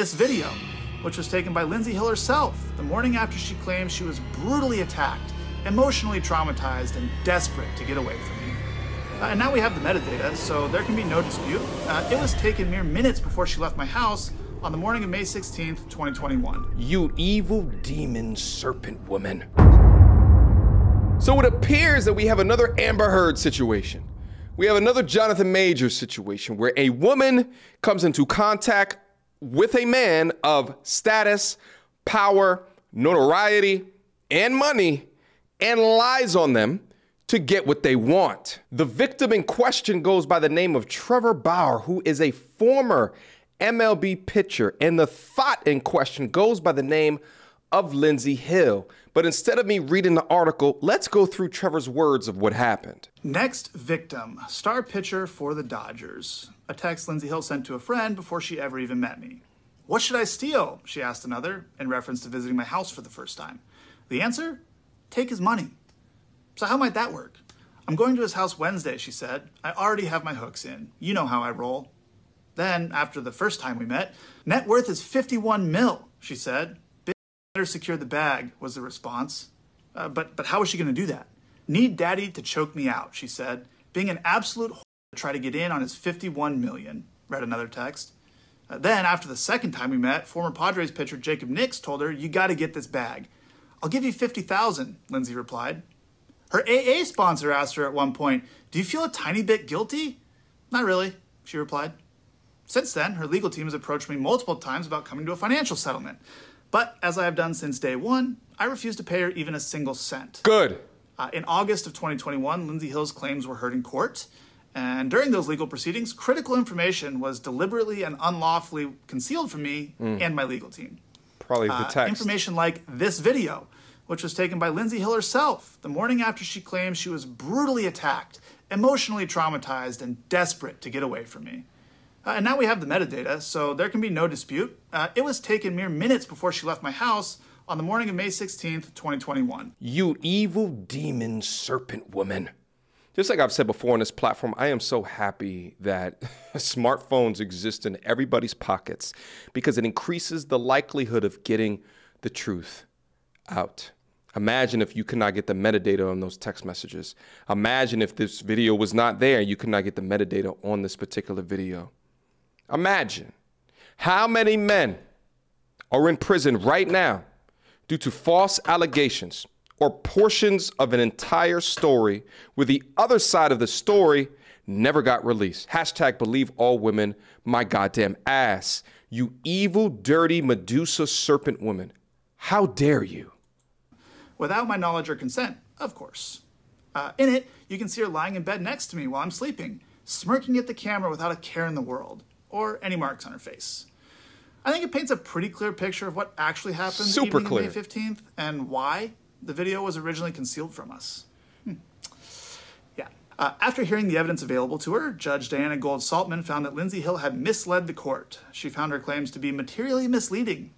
this video, which was taken by Lindsay Hill herself the morning after she claimed she was brutally attacked, emotionally traumatized, and desperate to get away from me. And now we have the metadata, so there can be no dispute. It was taken mere minutes before she left my house on the morning of May 16th, 2021. You evil demon serpent woman. So it appears that we have another Amber Heard situation. We have another Jonathan Majors situation where a woman comes into contact with a man of status, power, notoriety, and money, and lies on them to get what they want. The victim in question goes by the name of Trevor Bauer, who is a former MLB pitcher, and the thought in question goes by the name of Lindsay Hill. But instead of me reading the article, let's go through Trevor's words of what happened. Next victim, star pitcher for the Dodgers. A text Lindsay Hill sent to a friend before she ever even met me. What should I steal? She asked another, in reference to visiting my house for the first time. The answer? Take his money. So how might that work? I'm going to his house Wednesday, she said. I already have my hooks in. You know how I roll. Then, after the first time we met, net worth is 51 mil, she said. Better secure the bag, was the response. But how is she going to do that? Need daddy to choke me out, she said. Being an absolute whore to try to get in on his 51 million, read another text. Then, after the second time we met, former Padres pitcher Jacob Nix told her, you got to get this bag. I'll give you 50,000, Lindsay replied. Her AA sponsor asked her at one point, do you feel a tiny bit guilty? Not really, she replied. Since then, her legal team has approached me multiple times about coming to a financial settlement. But as I have done since day one, I refuse to pay her even a single cent. Good. In August of 2021, Lindsay Hill's claims were heard in court. And during those legal proceedings, critical information was deliberately and unlawfully concealed from me and my legal team. Probably the text. Information like this video, which was taken by Lindsay Hill herself the morning after she claimed she was brutally attacked, emotionally traumatized, and desperate to get away from me. And now we have the metadata, so there can be no dispute. It was taken mere minutes before she left my house on the morning of May 16th, 2021. You evil demon serpent woman. Just like I've said before on this platform, I am so happy that smartphones exist in everybody's pockets because it increases the likelihood of getting the truth out. Imagine if you could not get the metadata on those text messages. Imagine if this video was not there and you could not get the metadata on this particular video. Imagine how many men are in prison right now due to false allegations or portions of an entire story where the other side of the story never got released. Hashtag believe all women, my goddamn ass. You evil, dirty Medusa serpent woman. How dare you? Without my knowledge or consent, of course. In it, you can see her lying in bed next to me while I'm sleeping, smirking at the camera without a care in the world, or any marks on her face. I think it paints a pretty clear picture of what actually happened Super evening clear. of May 15th and why the video was originally concealed from us. Yeah. After hearing the evidence available to her, Judge Diana Gold-Saltman found that Lindsay Hill had misled the court. She found her claims to be materially misleading.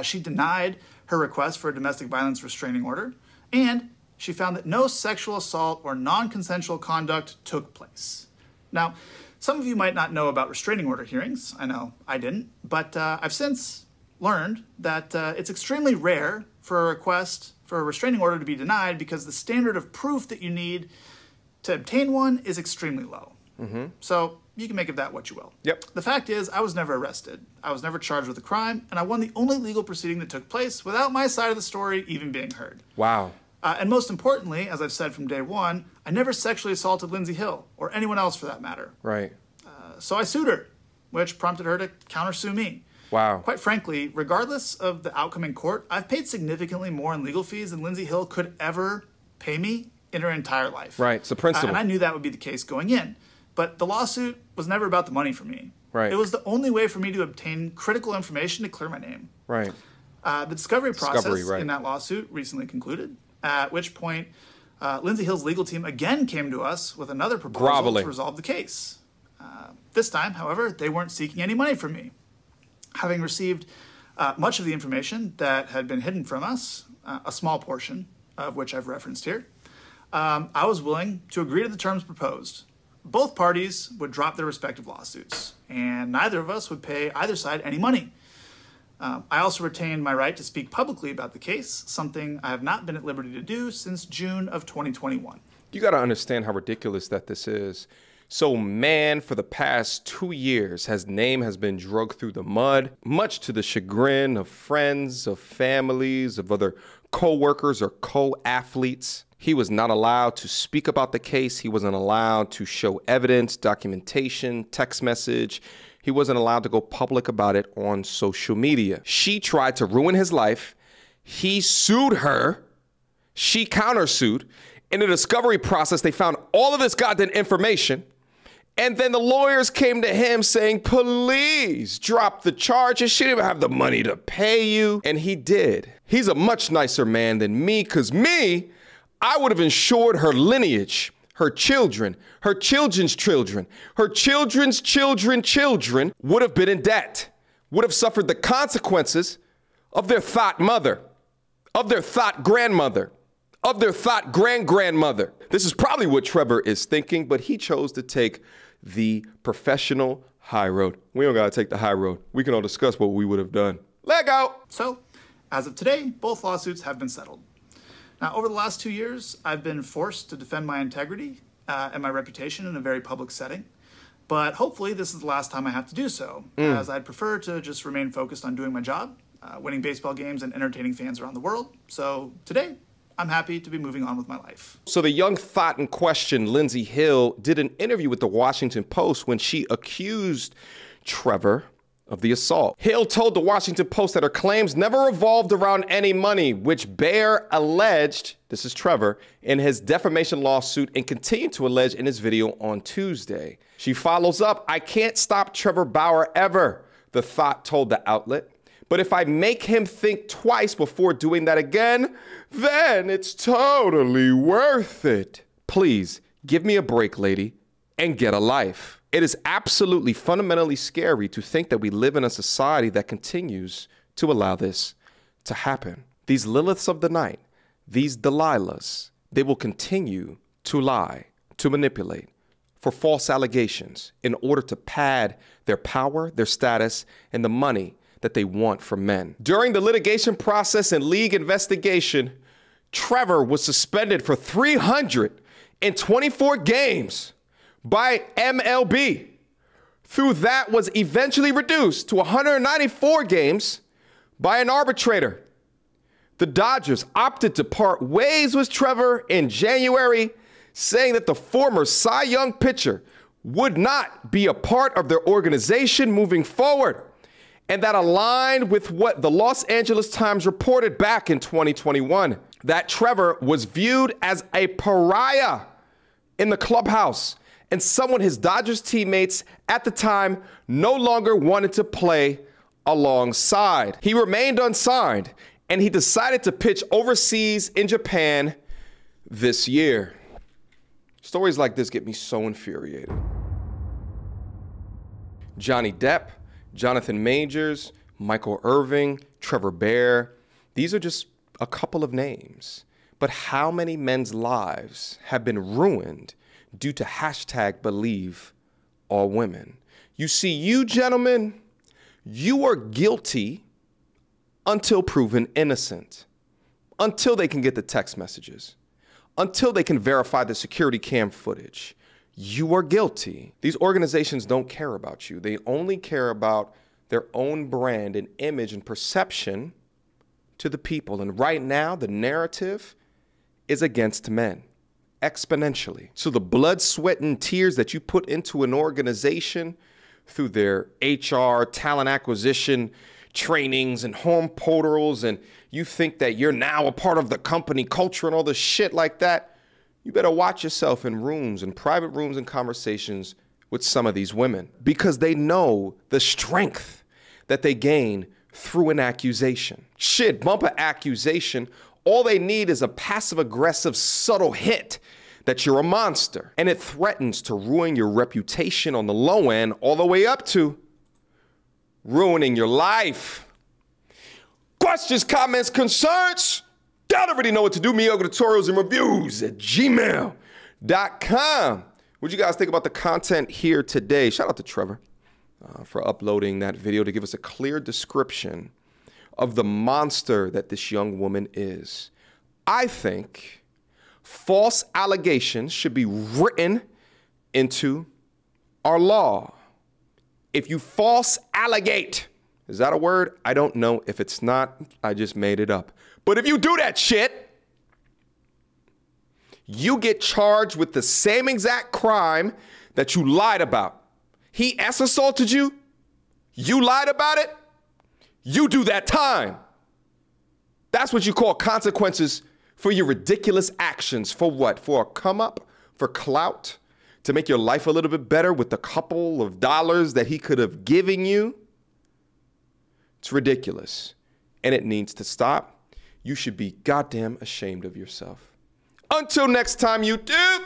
She denied her request for a domestic violence restraining order, and she found that no sexual assault or non-consensual conduct took place. Now, some of you might not know about restraining order hearings. I know I didn't, but I've since learned that it's extremely rare for a request for a restraining order to be denied because the standard of proof that you need to obtain one is extremely low. So you can make of that what you will. Yep. The fact is, I was never arrested. I was never charged with a crime, and I won the only legal proceeding that took place without my side of the story even being heard. Wow. And most importantly, as I've said from day one, I never sexually assaulted Lindsay Hill, or anyone else for that matter. Right. So I sued her, which prompted her to countersue me. Wow. Quite frankly, regardless of the outcome in court, I've paid significantly more in legal fees than Lindsay Hill could ever pay me in her entire life. Right, it's a principle. And I knew that would be the case going in. But the lawsuit was never about the money for me. Right. It was the only way for me to obtain critical information to clear my name. Right. The discovery process right. in that lawsuit recently concluded, at which point Lindsay Hill's legal team again came to us with another proposal Groveling. to resolve the case. This time, however, they weren't seeking any money from me. Having received much of the information that had been hidden from us, a small portion of which I've referenced here, I was willing to agree to the terms proposed. Both parties would drop their respective lawsuits, and neither of us would pay either side any money. I also retain my right to speak publicly about the case, something I have not been at liberty to do since June of 2021. You got to understand how ridiculous that this is. So man, for the past 2 years, his name has been dragged through the mud, much to the chagrin of friends, of families, of other co-workers or co-athletes. He was not allowed to speak about the case. He wasn't allowed to show evidence, documentation, text message. He wasn't allowed to go public about it on social media. She tried to ruin his life. He sued her. She countersued. In the discovery process, they found all of this goddamn information. And then the lawyers came to him saying, please drop the charges. She didn't even have the money to pay you. And he did. He's a much nicer man than me, because me, I would have insured her lineage, her children, her children's children, her children's children would have been in debt, would have suffered the consequences of their thought mother, of their thought grandmother, of their thought grandmother. This is probably what Trevor is thinking, but he chose to take the professional high road. We don't gotta take the high road. We can all discuss what we would have done. Let go. So, as of today, both lawsuits have been settled. Now, over the last 2 years, I've been forced to defend my integrity and my reputation in a very public setting. But hopefully this is the last time I have to do so, as I'd prefer to just remain focused on doing my job, winning baseball games and entertaining fans around the world. So today, I'm happy to be moving on with my life. So the young thought in question, Lindsey Hill, did an interview with the Washington Post when she accused Trevor of the assault. Hill told the Washington Post that her claims never revolved around any money, which Bear alleged, this is Trevor, in his defamation lawsuit and continued to allege in his video on Tuesday. She follows up, I can't stop Trevor Bauer ever, the thought told the outlet. But if I make him think twice before doing that again, then it's totally worth it. Please, give me a break, lady, and get a life. It is absolutely fundamentally scary to think that we live in a society that continues to allow this to happen. These Liliths of the night, these Delilahs, they will continue to lie, to manipulate, for false allegations in order to pad their power, their status, and the money that they want from men. During the litigation process and league investigation, Trevor was suspended for 324 games by MLB. Through that was eventually reduced to 194 games by an arbitrator. The Dodgers opted to part ways with Trevor in January, saying that the former Cy Young pitcher would not be a part of their organization moving forward. And that aligned with what the Los Angeles Times reported back in 2021, that Trevor was viewed as a pariah in the clubhouse and someone his Dodgers teammates at the time no longer wanted to play alongside. He remained unsigned, and he decided to pitch overseas in Japan this year. Stories like this get me so infuriated. Johnny Depp, Jonathan Majors, Michael Irving, Trevor Bear. These are just a couple of names. But how many men's lives have been ruined due to hashtag believe all women? You see, you gentlemen, you are guilty until proven innocent, until they can get the text messages, until they can verify the security cam footage. You are guilty. These organizations don't care about you. They only care about their own brand and image and perception to the people. And right now, the narrative is against men, exponentially. So the blood, sweat, and tears that you put into an organization through their HR, talent acquisition, trainings, and home portals, and you think that you're now a part of the company culture and all this shit like that, you better watch yourself in rooms and private rooms and conversations with some of these women, because they know the strength that they gain through an accusation. Shit, bump an accusation. All they need is a passive-aggressive, subtle hint that you're a monster. And it threatens to ruin your reputation on the low end, all the way up to ruining your life. Questions, comments, concerns? Y'all already know what to do. Mediocre tutorials and reviews at gmail.com. What do you guys think about the content here today? Shout out to Trevor for uploading that video to give us a clear description of the monster that this young woman is. I think false allegations should be written into our law. If you false allegate, is that a word? I don't know. If it's not, I just made it up. But if you do that shit, you get charged with the same exact crime that you lied about. He assaulted you. You lied about it. You do that time. That's what you call consequences for your ridiculous actions. For what? For a come up? For clout? To make your life a little bit better with the couple of dollars that he could have given you? It's ridiculous. And it needs to stop. You should be goddamn ashamed of yourself. Until next time, you do.